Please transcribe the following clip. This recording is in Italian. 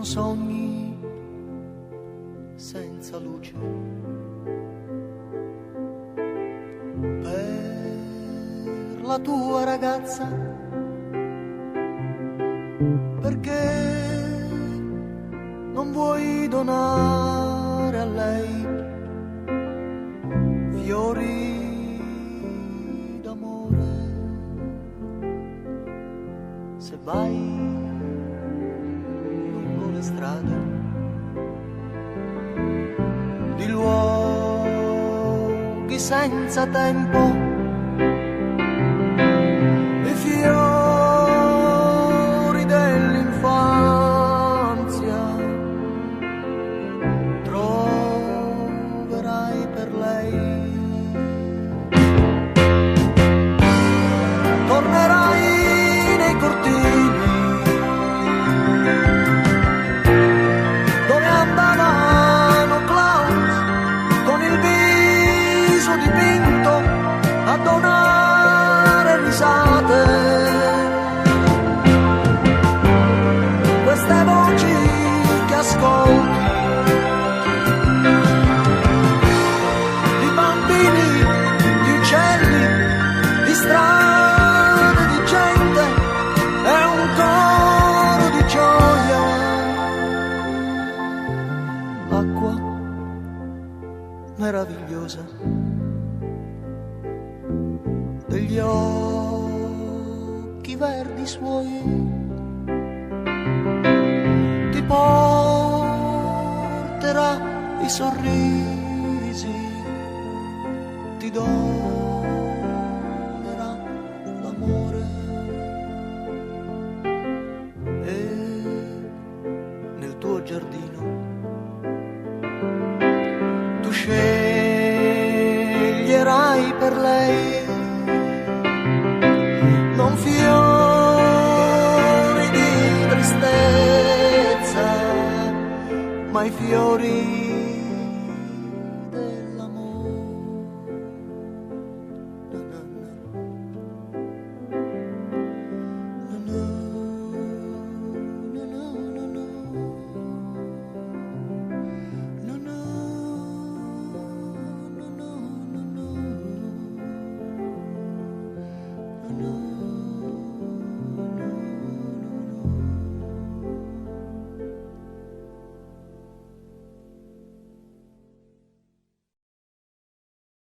sogni senza luce. Per la tua ragazza, perché non vuoi donare a lei fiori d'amore? Se vai lungo le strade di luoghi senza tempo, i fiori dell'infanzia troverai per lei. Tornerai nei cortili dove andavano clown con il viso dipinto a donare risate. Queste voci che ascolti di bambini, di uccelli, di strade, di gente, è un coro di gioia. Acqua meravigliosa degli occhi verdi suoi, ti porterà i sorrisi, ti donerà l'amore e nel tuo giardino tu sceglierai per lei non fiori di tristezza, ma i fiori